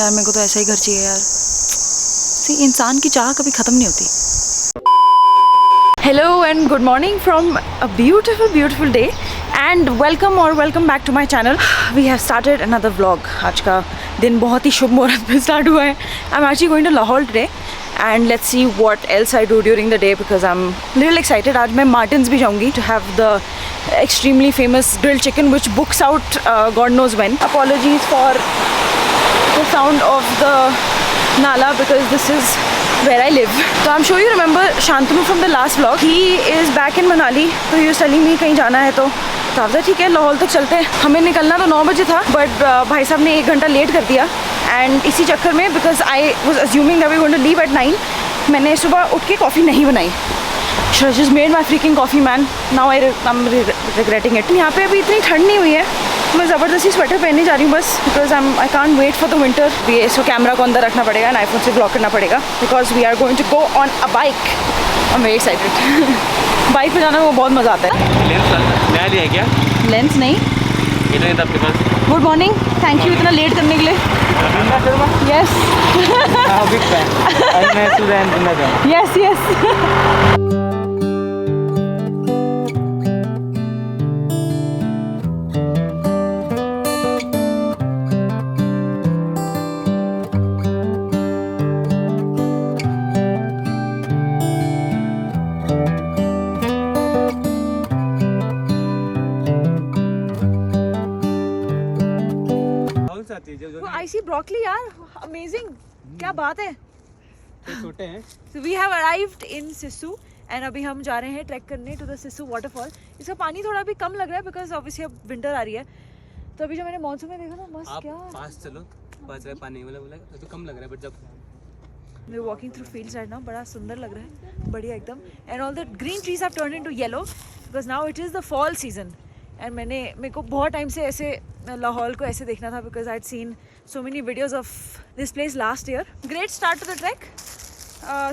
यार मेरे को तो ऐसा ही घर चाहिए यार। सी इंसान की चाह कभी ख़त्म नहीं होती। Hello and good morning from a beautiful day and welcome back to my channel. We have started another vlog. आज का दिन बहुत ही शुभ मुहूर्त में स्टार्ट हुआ है। I am actually going to Lahaul today and let's see what else I do during the day because I'm little excited. आज मैं Martins भी जाऊँगी to have the extremely famous grilled chicken which books out God knows when. Apologies for the sound of the Nala because this is where I live. So I'm sure you remember Shantanu from the last vlog. He is back in Manali. So he was telling me कहीं जाना है तो ठीक है लाहौल तक चलते हैं। हमें निकलना तो 9 बजे था बट भाई साहब ने 1 घंटा लेट कर दिया एंड इसी चक्कर में because I was assuming that we going to leave at 9 मैंने सुबह उठ के कॉफ़ी नहीं बनाई। Should have just made my freaking coffee man. Now I'm regretting it. यहाँ पे अभी इतनी ठंड नहीं हुई है, मैं ज़बरदस्ती स्वेटर पहनने जा रही हूँ बस because I can't wait for the winter. ये इसको कैमरा को अंदर रखना पड़ेगा एंड आईफोन से ब्लॉक करना पड़ेगा because we are going to go on a bike. I am very excited. Bike पे जाना में वो बहुत मज़ा आता है। लेंस नया लिया क्या? लेंस नहीं, कितने था आपके पास? गुड मॉर्निंग, थैंक यू इतना लेट करने के लिए। Yes yes yes. I see broccoli यार, amazing, क्या बात है। छोटे हैं। So we have arrived in Sisu and अभी हम जा रहे हैं ट्रैक करने to the Sisu waterfall। इसका पानी थोड़ा अभी कम लग रहा है because obviously अब विंटर आ रही है। तो अभी जो मैंने मॉनसून में देखा ना मस्त क्या पास चलो पास रहा पानी वाला बोला तो कम लग रहा है बट जब we're walking through fields right now बड़ा सुंदर लग रहा है, बढ़िया एकदम। and all the green trees have turned into yellow because now it is the fall season and मेरे को बहुत टाइम से ऐसे लाहौल को ऐसे देखना था because I had seen so many videos of this place last year. Great start to the track.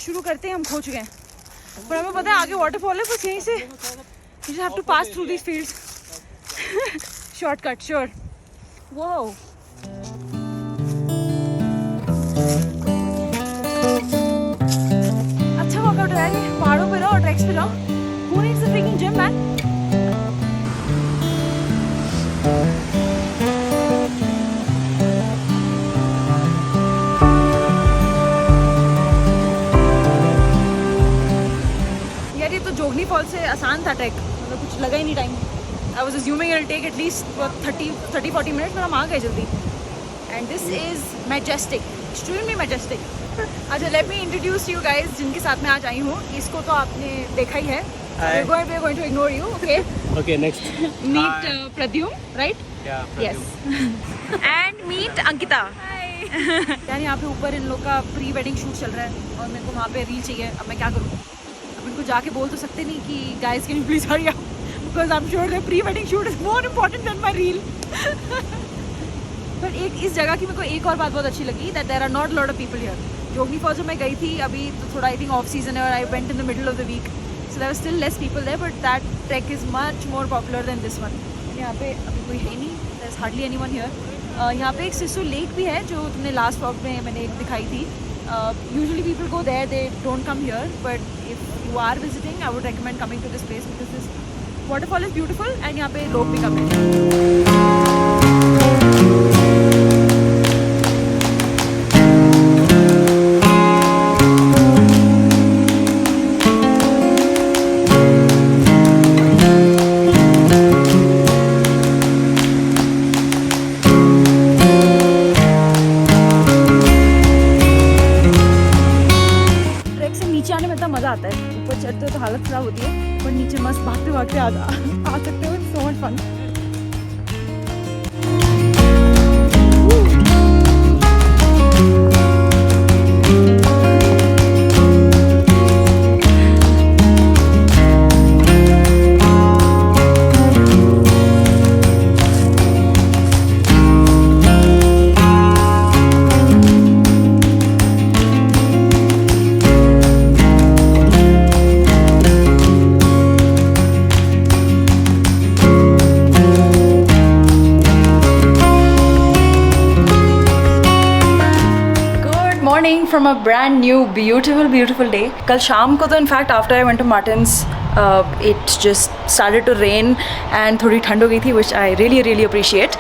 शुरू करते हैं, हम खो चुके हैं पर हमें पता है आगे वाटरफॉल है, बस यहीं से you just have to pass through this fields. Shortcut sure. वो अच्छा वर्कआउट है यार ये, पहाड़ों पे रहो और ट्रैक्स पे जाओ। Who needs the freaking gym man. Jogini fall से आसान था ट्रैक, मतलब कुछ लगा ही नहीं time. I was assuming it will take at least 30-40 minutes पर हम आ गए जल्दी। And this is majestic, extremely majestic. अच्छा let me introduce you guys जिनके साथ मैं आज आई हूँ। इसको तो आपने देखा ही है, we're going to ignore you, okay? Okay, next. Meet Pradyum, right? Yeah. Yes. And meet Ankita. Hi. यार यहाँ पे ऊपर इन लोग का प्री वेडिंग शूट चल रहा है और मेरे को वहाँ पे रील चाहिए। अब मैं क्या करूँ? उनको जाके बोल तो सकते नहीं कि guys can you please hurry up because I am sure the pre wedding shoot is more important then my reel. पर एक इस जगह की मेरे को एक और बात बहुत अच्छी लगी that there are not lot of people here. Jogini falls में गई थी अभी तो थोड़ा आई थिंक ऑफ सीजन है और I went in the middle of the week so there were still less people there but that track is much more popular than this one. यहाँ पे अभी कोई है नहीं, there is hardly anyone here. यहाँ पे एक सिसु लेक भी है जो तुमने लास्ट व्लॉग में मैंने एक दिखाई थी। Usually people go there, they don't come here, but if you are visiting I would recommend coming to this place because this waterfall is beautiful and यहाँ पे लोग भी कम हैं। मज़ा आता है, ऊपर चढ़ते हो तो हालत ख़राब होती है पर नीचे मस्त भागते भागते आ सकते हो। So much fun. morning from a brand new beautiful day. कल शाम को तो in fact after I went to Martin's it just started to rain and थोड़ी ठंड हो गई थी, which I really appreciate.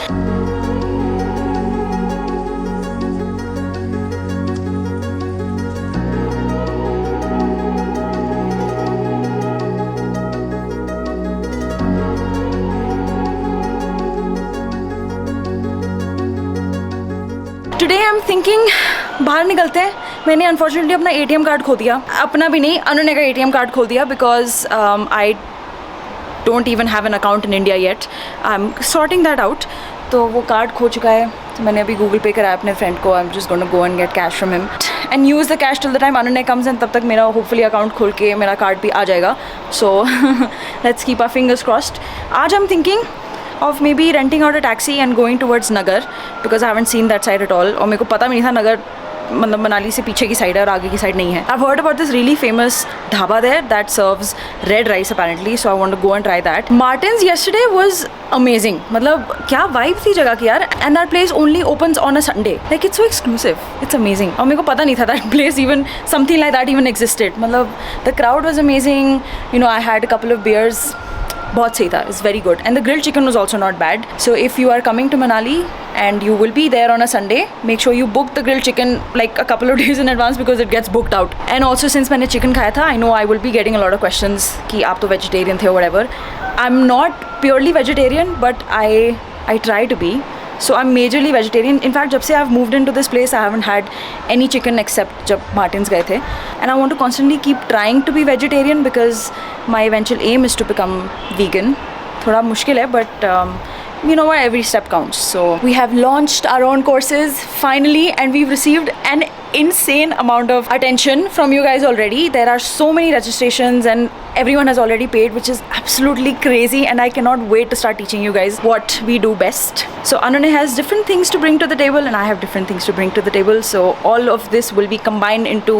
Today I am thinking बाहर निकलते हैं. मैंने अनफॉर्चुनेटली अपना ATM कार्ड खो दिया. अपना भी नहीं, अनुने का ATM कार्ड खो दिया because I don't even have an account in India yet. I am sorting that out. तो वो कार्ड खो चुका है. तो मैंने अभी गूगल पे कराया अपने फ्रेंड को. I am just going to go and get cash from him and use the cash till the time अनुने कम्स एंड तब तक मेरा होपफुली अकाउंट खोल के मेरा कार्ड भी आ जाएगा. So let's keep our fingers crossed. आज I am thinking of maybe renting out a taxi and going towards Nagar because I haven't seen that side at all. और मेरे को पता भी नहीं था नगर मतलब मनाली से पीछे की साइड है और आगे की साइड नहीं है. I've heard about this really famous dhaba there that serves red rice apparently, so I want to go and try that. Martin's yesterday was amazing. मतलब क्या vibe थी जगह की यार. And that place only opens on a Sunday. Like it's so exclusive. It's amazing. और मेरे को पता नहीं था that place even something like that even existed. मतलब the crowd was amazing. You know, I had a couple of beers. बहुत सही था. It's very good and the grilled chicken was also not bad. So if you are coming to Manali and you will be there on a Sunday, make sure you book the grilled chicken like a couple of days in advance because it gets booked out. And also since मैंने chicken खाया था, I know I will be getting a lot of questions कि आप तो vegetarian थे or whatever. I'm not purely vegetarian but I try to be. So I'm majorly vegetarian. In fact, जब से I've moved into this place, I haven't had any chicken except जब Martins गए थे. And I want to constantly keep trying to be vegetarian because my eventual aim is to become vegan. थोड़ा मुश्किल है but you know what, every step counts. So we have launched our own courses finally and we've received an insane amount of attention from you guys already. There are so many registrations and everyone has already paid, which is absolutely crazy and I cannot wait to start teaching you guys what we do best. So Anune has different things to bring to the table and I have different things to bring to the table. So all of this will be combined into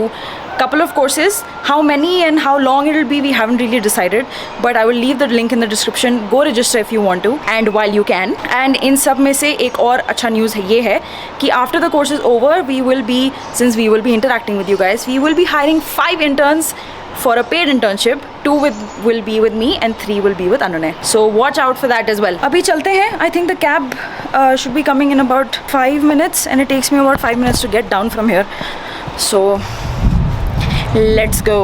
couple of courses. How many and how long it will be, we haven't really decided, but I will leave the link in the description. Go register if you want to and while you can. And in सब में से एक और अच्छा news है ये है कि after the course is over, we will be, since we will be interacting with you guys, we will be hiring 5 interns for a paid internship. 2 will be with me and 3 will be with Anune. So watch out for that as well. अभी चलते हैं. I think the cab should be coming in about 5 minutes and it takes me about 5 minutes to get down from here. So let's go.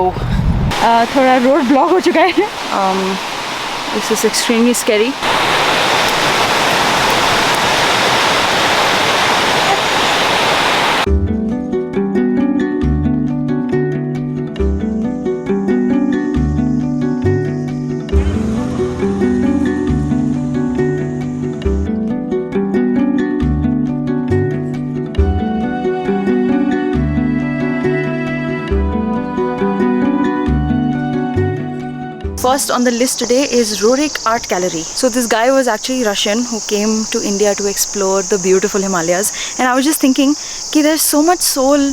थोड़ा road block हो चुका है. This is extremely scary. First on the list today is Rorik Art Gallery. So this guy was actually Russian who came to India to explore the beautiful Himalayas. And I was just thinking कि there's so much soul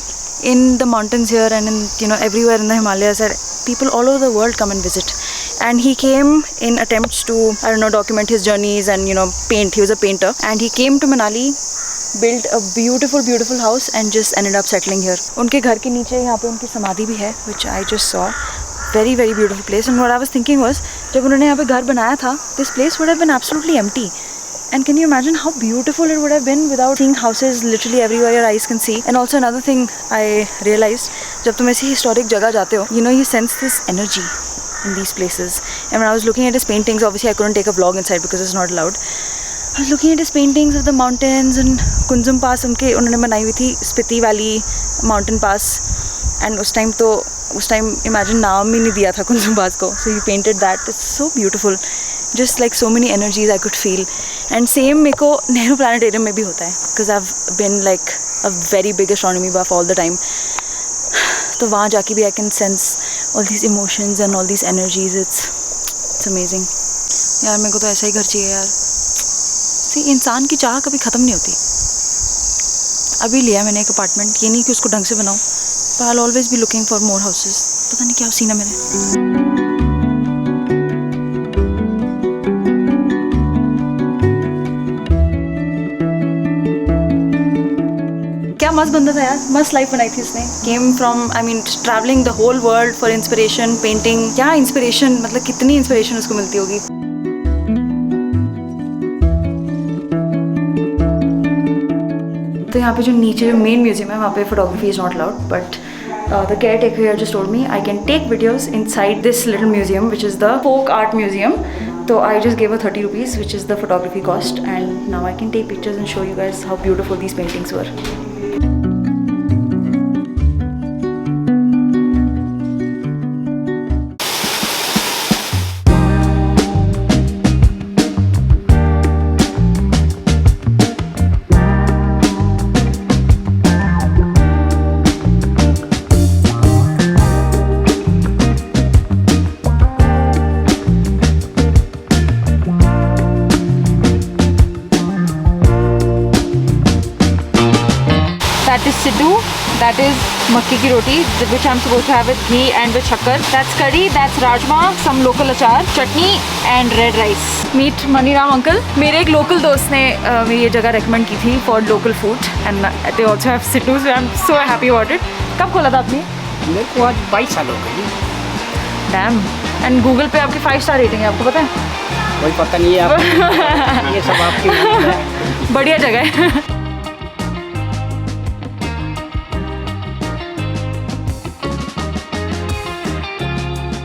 in the mountains here and in everywhere in the Himalayas that people all over the world come and visit. And he came in attempts to document his journeys and paint. He was a painter and he came to Manali, built a beautiful house and just ended up settling here. उनके घर के नीचे यहाँ पे उनकी समाधि भी है, which I just saw. Very beautiful place. And what I was thinking was, जब उन्होंने यहाँ पे घर बनाया था, this place would have been absolutely empty. And can you imagine how beautiful it would have been without seeing houses literally everywhere your eyes can see? And also another thing I realized, जब तुम ऐसी historic जगह जाते हो, you sense this energy in these places. And when I was looking at his paintings, obviously I couldn't take a vlog inside because it's not allowed. I was looking at his paintings of the mountains and Kunzum Pass उन्होंने बनाई हुई थी, Spiti Valley Mountain Pass. And उस time imagine नाम ही नहीं दिया था कुंजुम पास को. So he painted that. It's so beautiful. Just like so many energies I could feel. And same मेरे को नेहरू प्लानिटेरियम में भी होता है because I've been like a very big astronomy buff all the time. तो वहाँ जाके भी I can sense all these emotions and all these energies. It's amazing. यार मेरे को तो ऐसा ही घर चाहिए यार. See, इंसान की चाह कभी ख़त्म नहीं होती. अभी लिया मैंने एक अपार्टमेंट. ये नहीं कि उसको ढंग से बनाऊँ. But I'll always be looking for more houses. पता नहीं क्या सीन है मेरे. क्या मस्त बंदा था यार, मस्त लाइफ बनाई थी इसने. Came from I mean travelling the whole world for inspiration, painting. क्या इंस्पिरेशन, मतलब कितनी इंस्पिरेशन उसको मिलती होगी. तो यहाँ पे जो नीचे जो मेन म्यूजियम है वहाँ पे photography is not allowed, but the caretaker here just told me I can take videos inside this little museum, which is the folk art museum. So I just gave her 30 rupees, which is the photography cost, and now I can take pictures and show you guys how beautiful these paintings were. That is siddu, that is makki ki roti, which I'm supposed to have with ghee and with shakkar. That's curry, that's rajma, some local achar, chutney and red rice. Meet Maniram uncle. मेरे एक local दोस्त ने मेरी ये जगह recommend की थी for local food, and they also have siddu, so I'm so happy about it. कब खोला था आपने? मेरे को आज 22 साल हो गए. Damn. And Google पे आपकी 5 star rating है, आपको पता है? कोई पता नहीं है आप ये सब आपकी बढ़िया जगह है.